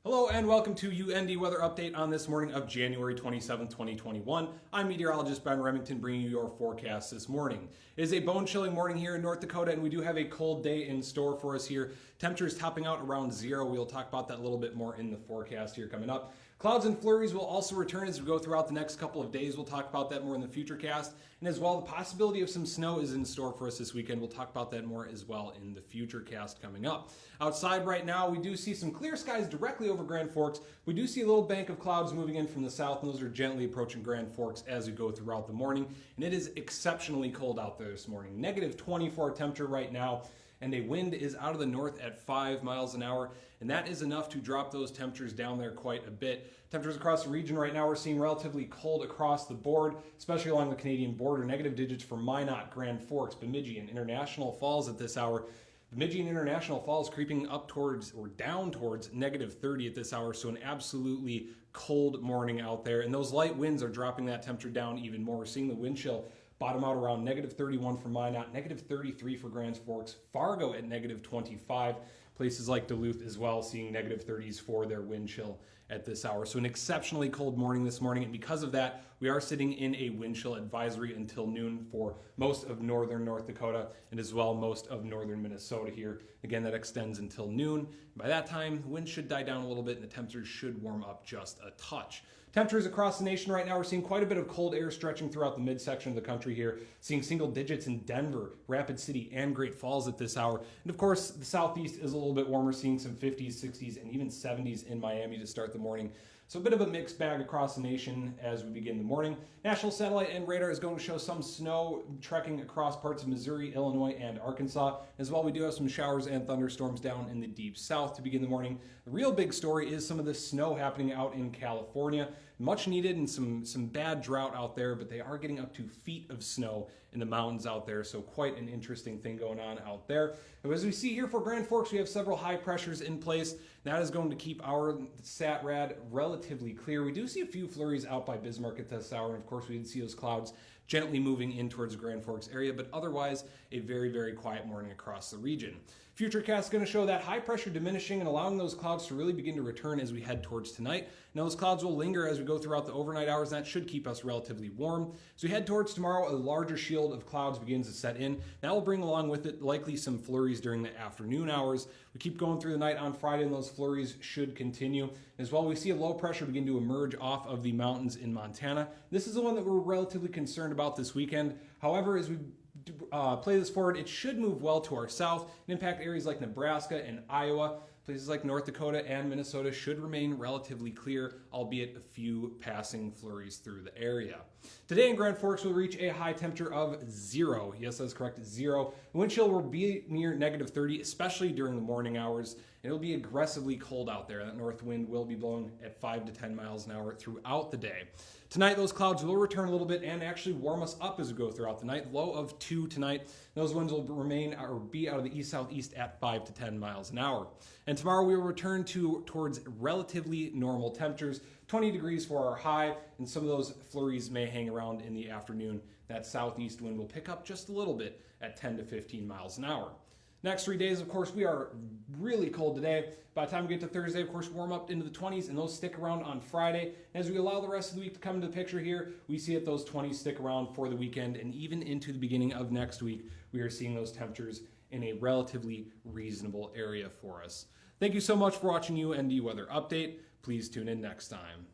Hello and welcome to UND Weather Update on this morning of January 27, 2021. I'm meteorologist Ben Remington bringing you your forecast this morning. It is a bone-chilling morning here in North Dakota and we do have a cold day in store for us here. Temperatures topping out around zero. We'll talk about that a little bit more in the forecast here coming up. Clouds and flurries will also return as we go throughout the next couple of days. We'll talk about that more in the future cast. And as well, the possibility of some snow is in store for us this weekend. We'll talk about that more as well in the future cast coming up. Outside right now, we do see some clear skies directly over Grand Forks. We do see a little bank of clouds moving in from the south, and those are gently approaching Grand Forks as we go throughout the morning. And it is exceptionally cold out there this morning. Negative 24 temperature right now. And a wind is out of the north at 5 miles an hour, and that is enough to drop those temperatures down there quite a bit. Temperatures across the region right now, we're seeing relatively cold across the board, especially along the Canadian border. Negative digits for Minot, Grand Forks, Bemidji, and International Falls at this hour. Bemidji and International Falls creeping up towards or down towards negative 30 at this hour, so an absolutely cold morning out there. And those light winds are dropping that temperature down even more. We're seeing the wind chill bottom out around negative 31 for Minot, negative 33 for Grand Forks, Fargo at negative 25. Places like Duluth as well seeing negative 30s for their wind chill at this hour. So an exceptionally cold morning this morning, and because of that, we are sitting in a wind chill advisory until noon for most of northern North Dakota and as well most of northern Minnesota here. Again, that extends until noon. By that time, the wind should die down a little bit and the temperatures should warm up just a touch. Temperatures across the nation right now, we're seeing quite a bit of cold air stretching throughout the midsection of the country here, seeing single digits in Denver, Rapid City, and Great Falls at this hour. And of course, the southeast is a little bit warmer, seeing some 50s, 60s, and even 70s in Miami to start the morning. So a bit of a mixed bag across the nation as we begin the morning. National Satellite and Radar is going to show some snow trekking across parts of Missouri, Illinois, and Arkansas. As well, we do have some showers and thunderstorms down in the deep south to begin the morning. The real big story is some of the snow happening out in California. Much needed and some bad drought out there, but they are getting up to feet of snow in the mountains out there, so quite an interesting thing going on out there. And as we see here for Grand Forks, we have several high pressures in place. That is going to keep our SAT-RAD relatively clear. We do see a few flurries out by Bismarck at this hour, and of course we did see those clouds gently moving in towards the Grand Forks area, but otherwise a very, very quiet morning across the region. Futurecast is going to show that high pressure diminishing and allowing those clouds to really begin to return as we head towards tonight. Now those clouds will linger as we go throughout the overnight hours, and that should keep us relatively warm. As we head towards tomorrow, a larger shield of clouds begins to set in. That will bring along with it likely some flurries during the afternoon hours. We keep going through the night on Friday, and those flurries should continue. As well, we see a low pressure begin to emerge off of the mountains in Montana. This is the one that we're relatively concerned about this weekend. However, as we play this forward, it should move well to our south and impact areas like Nebraska and Iowa. Places like North Dakota and Minnesota should remain relatively clear, albeit a few passing flurries through the area. Today in Grand Forks, we'll reach a high temperature of 0. Yes, that's correct, 0. The wind chill will be near negative 30, especially during the morning hours. It'll be aggressively cold out there. That north wind will be blowing at 5 to 10 miles an hour throughout the day. Tonight, those clouds will return a little bit and actually warm us up as we go throughout the night. Low of 2 tonight. Those winds will remain or be out of the east-southeast at 5 to 10 miles an hour. And tomorrow we will return towards relatively normal temperatures. 20 degrees for our high, and some of those flurries may hang around in the afternoon. That southeast wind will pick up just a little bit at 10 to 15 miles an hour. Next 3 days, of course, we are really cold today. By the time we get to Thursday, of course, warm up into the 20s, and those stick around on Friday. As we allow the rest of the week to come into the picture here, we see that those 20s stick around for the weekend, and even into the beginning of next week, we are seeing those temperatures in a relatively reasonable area for us. Thank you so much for watching UND Weather Update. Please tune in next time.